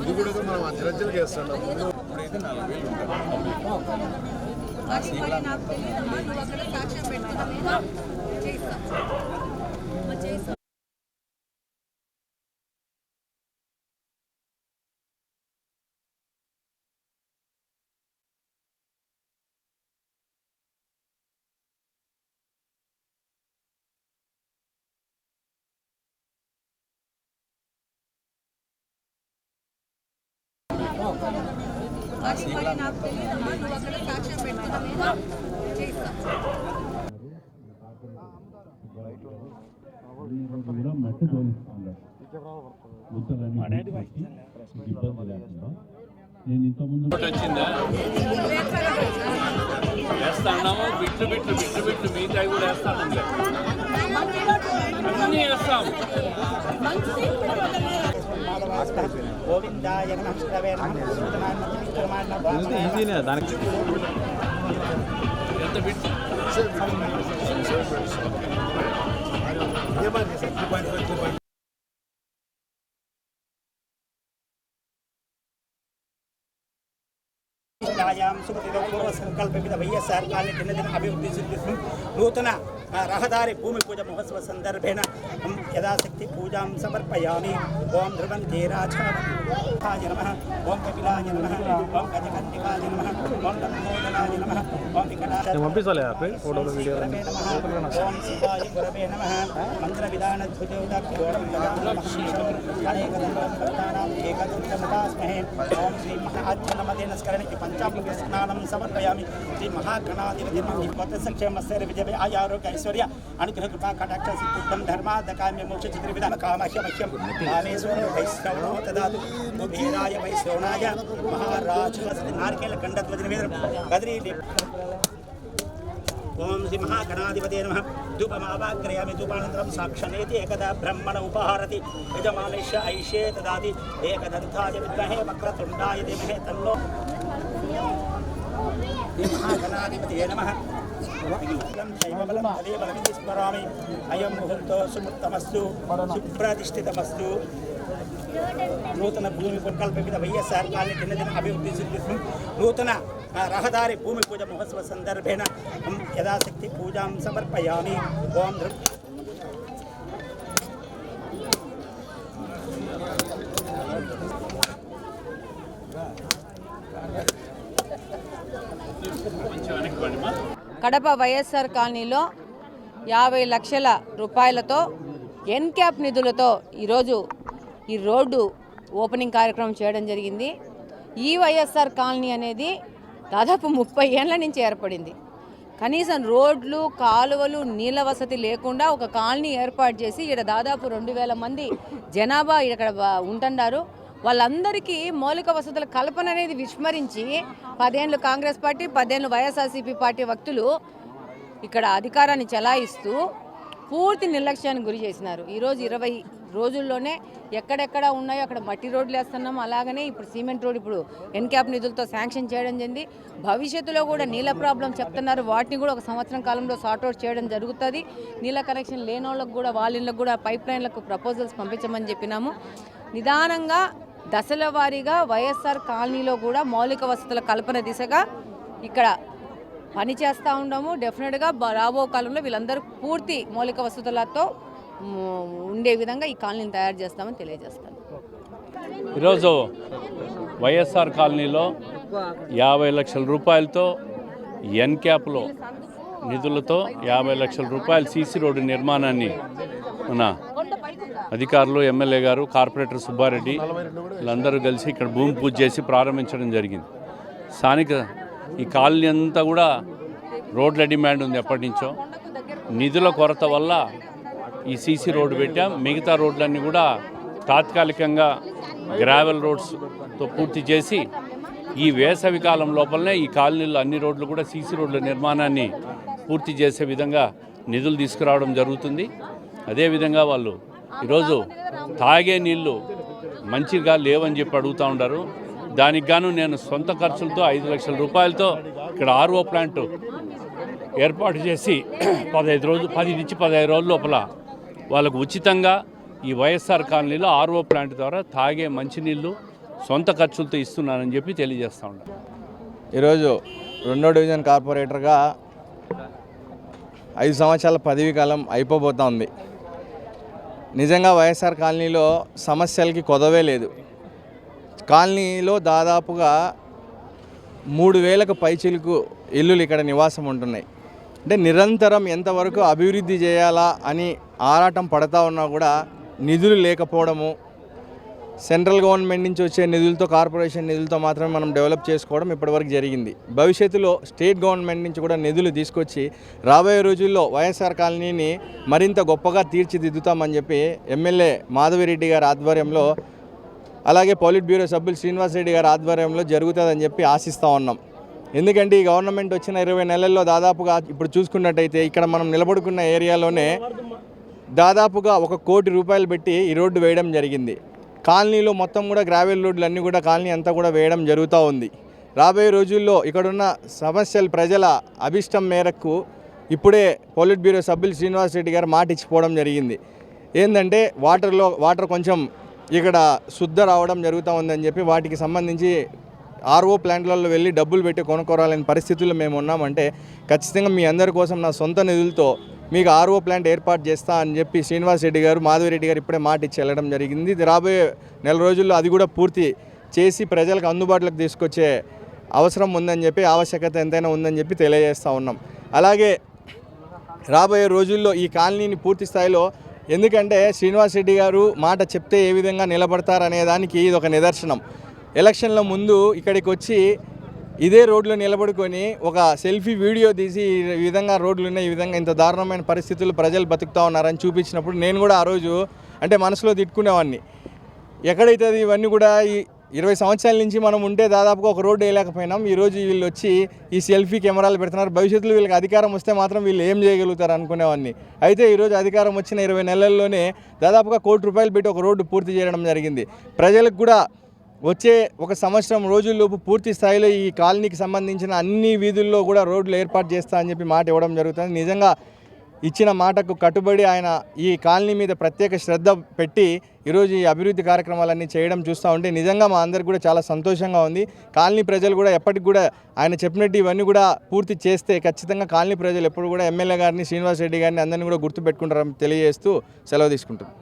ఇది కూడా మనం అంచనలు చేస్తున్నాం. ఇప్పుడైతే 4000 ఉంటారు. మట్టి తోలిస్తున్నారు ఇబ్బంది లేకుండా. నేను ఇంతకుముందు వచ్చిందా వేస్తాము, బిట్లు బిట్లు బిట్లు బిట్లు మిగతా కూడా వేస్తాను, అన్నీ వేస్తాం. గోవిందాయ నమః శ్రవే నమః దానికి ఎంత బిట్ సంకల్పిత వైఎస్ఆర్ కాలనీ దినదిన అభివృద్ధి సిద్ధిస్తూ నూతన రహదారి భూమి పూజ మహోత్సవ సందర్భేణ యథాశక్తి పూజాం సమర్పయామి. ఓం ధ్రువంతేరాజాయ నమః, ఓం కపిలాయ నమః, ఓం గజకర్ణికాయ నమః, ఓం లంబోదరాయ నమః, ఓం వికటాయ నమః, ఓం శివాయ గురవే నమః. మంత్ర విధాన ఓం శ్రీ మహాజ్ఞనమదేనస్కరణి పంచామృత స్నానం సమర్పయామి. శ్రీ మహాగణాధిపతి కొత్త సంక్షేమస్య విజయ ఆరోగ్య ఐశ్వర్య అనుగ్రహ కృపా కటాక్ష సిద్ధిం ధర్మాదకామ్య మోక్ష చిత్రవిధ కామహ్యమహ్యం కామేశ్వర వైశ్రవణో తదాతు కుబేరాయ వైశ్రవణాయ మహారాజు నారికేల గండధ్వజ నివేదనం కదరీ. ఓం శ్రీ మహాగణాధిపతే నమః. ధూపమావాగ్రయామి. ధూపానంతరం సాక్షనేతి ఏకదా బ్రహ్మణ ఉపహారతి యజమానస్య ఐషే తదాతి ఏకదంతాయ విద్మహే వక్రతుండాయ ధీమహి తన్నో శ్రీ మహాగణాధిపతే నమః. స్మరామి. అయం ముహూర్తో సుముత్తమస్తు సుప్రతిష్ఠితమస్తు. నూతన భూమి కల్పిత వైఎస్ఆర్ కాలనీ దినదిన అభివృద్ధి సిద్ధిస్తూ నూతన రహదారి భూమి పూజ మహోత్సవ సందర్భేణ యథాశక్తి పూజాం సమర్పయామి. ఓం కడప వైఎస్ఆర్ కాలనీలో 50 లక్షల రూపాయలతో ఎన్క్యాప్ నిధులతో ఈరోజు ఈ రోడ్డు ఓపెనింగ్ కార్యక్రమం చేయడం జరిగింది. ఈ వైఎస్ఆర్ కాలనీ అనేది దాదాపు 30 ఏళ్ల నుంచి ఏర్పడింది. కనీసం రోడ్లు, కాలువలు, నీళ్ళ వసతి లేకుండా ఒక కాలనీ ఏర్పాటు చేసి ఇక్కడ దాదాపు 2000 మంది జనాభా ఇక్కడ ఉంటున్నారు. వాళ్ళందరికీ మౌలిక వసతుల కల్పన అనేది విస్మరించి 10 ఏళ్ళు కాంగ్రెస్ పార్టీ, 10 ఏళ్ళు వైఎస్ఆర్సీపీ పార్టీ వ్యక్తులు ఇక్కడ అధికారాన్ని చెలాయిస్తూ పూర్తి నిర్లక్ష్యానికి గురి చేసినారు. ఈరోజు 20 రోజుల్లోనే ఎక్కడెక్కడ ఉన్నాయో అక్కడ మట్టి రోడ్లు వేస్తున్నాం. అలాగనే ఇప్పుడు సిమెంట్ రోడ్ ఇప్పుడు ఎన్క్యాప్ నిధులతో శాంక్షన్ చేయడం జరిగింది. భవిష్యత్తులో కూడా నీళ్ళ ప్రాబ్లం చెప్తున్నారు. వాటిని కూడా 1 సంవత్సరం కాలంలో సార్ట్అవుట్ చేయడం జరుగుతుంది. నీళ్ళ కనెక్షన్ లేని వాళ్ళకు కూడా వాళ్ళ ఇళ్ళకు కూడా పైప్ లైన్లకు ప్రపోజల్స్ పంపించమని చెప్పినాము. నిదానంగా దశల వారీగా వైఎస్ఆర్ కాలనీలో కూడా మౌలిక వసతుల కల్పన దిశగా ఇక్కడ పని చేస్తూ ఉన్నాము. డెఫినెట్గా రాబో కాలంలో వీళ్ళందరూ పూర్తి మౌలిక వసతులతో ఉండే విధంగా ఈ కాలనీని తయారు చేస్తామని తెలియజేస్తాను. ఈరోజు వైఎస్ఆర్ కాలనీలో 50 లక్షల రూపాయలతో ఎన్క్యాప్లో నిధులతో 50 లక్షల రూపాయల సీసీ రోడ్డు నిర్మాణాన్ని మన అధికారులు, ఎమ్మెల్యే గారు, కార్పొరేటర్ సుబ్బారెడ్డి వీళ్ళందరూ కలిసి ఇక్కడ భూమి పూజ చేసి ప్రారంభించడం జరిగింది. స్థానిక ఈ కాలనీ అంతా కూడా రోడ్ల డిమాండ్ ఉంది ఎప్పటి నుంచో. నిధుల కొరత వల్ల ఈ సీసీ రోడ్డు పెట్టాం. మిగతా రోడ్లన్నీ కూడా తాత్కాలికంగా గ్రావెల్ రోడ్స్తో పూర్తి చేసి ఈ వేసవి కాలం లోపలనే ఈ కాలనీలో అన్ని రోడ్లు కూడా సీసీ రోడ్ల నిర్మాణాన్ని పూర్తి చేసే విధంగా నిధులు తీసుకురావడం జరుగుతుంది. అదేవిధంగా వాళ్ళు ఈరోజు తాగే నీళ్ళు మంచిగా లేవని చెప్పి అడుగుతూ ఉంటారు. దానికి గాను నేను సొంత ఖర్చులతో 5 లక్షల రూపాయలతో ఇక్కడ ఆర్ఓ ప్లాంట్ ఏర్పాటు చేసి 10 నుంచి 15 రోజుల లోపల వాళ్ళకు ఉచితంగా ఈ వైఎస్ఆర్ కాలనీలో ఆర్ఓ ప్లాంట్ ద్వారా తాగే మంచినీళ్ళు సొంత ఖర్చులతో ఇస్తున్నానని చెప్పి తెలియజేస్తూ ఉన్నాను. ఈరోజు 2వ డివిజన్ కార్పొరేటర్గా 5 సంవత్సరాల పదవీ కాలం అయిపోబోతా ఉంది. నిజంగా వైఎస్ఆర్ కాలనీలో సమస్యలకి కొదవే లేదు. కాలనీలో దాదాపుగా 3000కు పైచిలుకు ఇల్లులు ఇక్కడ నివాసం ఉంటున్నాయి. అంటే నిరంతరం ఎంతవరకు అభివృద్ధి చేయాలా అని ఆరాటం పడతా ఉన్నా కూడా నిధులు లేకపోవడము, సెంట్రల్ గవర్నమెంట్ నుంచి వచ్చే నిధులతో, కార్పొరేషన్ నిధులతో మాత్రమే మనం డెవలప్ చేసుకోవడం ఇప్పటివరకు జరిగింది. భవిష్యత్తులో స్టేట్ గవర్నమెంట్ నుంచి కూడా నిధులు తీసుకొచ్చి రాబోయే రోజుల్లో వైఎస్ఆర్ కాలనీని మరింత గొప్పగా తీర్చిదిద్దుతామని చెప్పి ఎమ్మెల్యే మాధవిరెడ్డి గారి ఆధ్వర్యంలో, అలాగే పోలిట్ బ్యూరో సభ్యులు శ్రీనివాసరెడ్డి గారి ఆధ్వర్యంలో జరుగుతుందని చెప్పి ఆశిస్తూ ఉన్నాం. ఎందుకంటే ఈ గవర్నమెంట్ వచ్చిన 20 నెలల్లో దాదాపుగా ఇప్పుడు చూసుకున్నట్టయితే ఇక్కడ మనం నిలబడుకున్న ఏరియాలోనే దాదాపుగా 1 కోటి రూపాయలు పెట్టి ఈ రోడ్డు వేయడం జరిగింది. కాలనీలో మొత్తం కూడా గ్రావెల్ రోడ్లు అన్నీ కూడా కాలనీ అంతా కూడా వేయడం జరుగుతూ ఉంది. రాబోయే రోజుల్లో ఇక్కడున్న సమస్యలు ప్రజల అభిష్టం మేరకు ఇప్పుడే పోలిట్ బ్యూరో సభ్యులు శ్రీనివాసరెడ్డి గారు మాట ఇచ్చిపోవడం జరిగింది. ఏంటంటే వాటర్ కొంచెం ఇక్కడ శుద్ధ రావడం జరుగుతూ ఉందని చెప్పి వాటికి సంబంధించి ఆర్ఓ ప్లాంట్లలో వెళ్ళి డబ్బులు పెట్టి కొనుక్కోరాలని పరిస్థితుల్లో మేము ఉన్నామంటే ఖచ్చితంగా మీ అందరి కోసం నా సొంత నిధులతో మీకు ఆర్ఓ ప్లాంట్ ఏర్పాటు చేస్తా అని చెప్పి శ్రీనివాసరెడ్డి గారు, మాధవిరెడ్డి గారు ఇప్పుడే మాట ఇచ్చి వెళ్ళడం జరిగింది. ఇది రాబోయే నెల రోజుల్లో అది కూడా పూర్తి చేసి ప్రజలకు అందుబాటులోకి తీసుకొచ్చే అవసరం ఉందని చెప్పి, ఆవశ్యకత ఎంతైనా ఉందని చెప్పి తెలియజేస్తూ ఉన్నాం. అలాగే రాబోయే రోజుల్లో ఈ కాలనీని పూర్తి స్థాయిలో, ఎందుకంటే శ్రీనివాసరెడ్డి గారు మాట చెప్తే ఏ విధంగా నిలబడతారనే దానికి ఇది ఒక నిదర్శనం. ఎలక్షన్ల ముందు ఇక్కడికి వచ్చి ఇదే రోడ్లో నిలబడుకొని ఒక సెల్ఫీ వీడియో తీసి ఈ విధంగా రోడ్లు ఉన్నాయి, ఈ విధంగా ఇంత దారుణమైన పరిస్థితులు ప్రజలు బతుకుతూ ఉన్నారని చూపించినప్పుడు నేను కూడా ఆ రోజు అంటే మనసులో తిట్టుకునేవాడిని. ఎక్కడైతే ఇవన్నీ కూడా ఈ 20 సంవత్సరాల నుంచి మనం ఉంటే దాదాపుగా ఒక రోడ్డు వేయలేకపోయినాం. ఈరోజు వీళ్ళు వచ్చి ఈ సెల్ఫీ కెమెరాలు పెడుతున్నారు. భవిష్యత్తులో వీళ్ళకి అధికారం వస్తే మాత్రం వీళ్ళు ఏం చేయగలుగుతారు అనుకునేవాడిని. అయితే ఈరోజు అధికారం వచ్చిన 20 నెలల్లోనే దాదాపుగా 1 కోటి రూపాయలు పెట్టి ఒక రోడ్డు పూర్తి చేయడం జరిగింది. ప్రజలకు కూడా వచ్చే 1 సంవత్సరం రోజుల్లోపు పూర్తి స్థాయిలో ఈ కాలనీకి సంబంధించిన అన్ని వీధుల్లో కూడా రోడ్లు ఏర్పాటు చేస్తా అని చెప్పి మాట ఇవ్వడం జరుగుతుంది. నిజంగా ఇచ్చిన మాటకు కట్టుబడి ఆయన ఈ కాలనీ మీద ప్రత్యేక శ్రద్ధ పెట్టి ఈరోజు ఈ అభివృద్ధి కార్యక్రమాలన్నీ చేయడం చూస్తూ ఉంటే నిజంగా మా అందరికి కూడా చాలా సంతోషంగా ఉంది. కాలనీ ప్రజలు కూడా ఎప్పటికి కూడా ఆయన చెప్పినట్టు ఇవన్నీ కూడా పూర్తి చేస్తే ఖచ్చితంగా కాలనీ ప్రజలు ఎప్పుడు కూడా ఎమ్మెల్యే గారిని, శ్రీనివాసరెడ్డి గారిని అందరినీ కూడా గుర్తుపెట్టుకుంటారని తెలియజేస్తూ సెలవు తీసుకుంటున్నాం.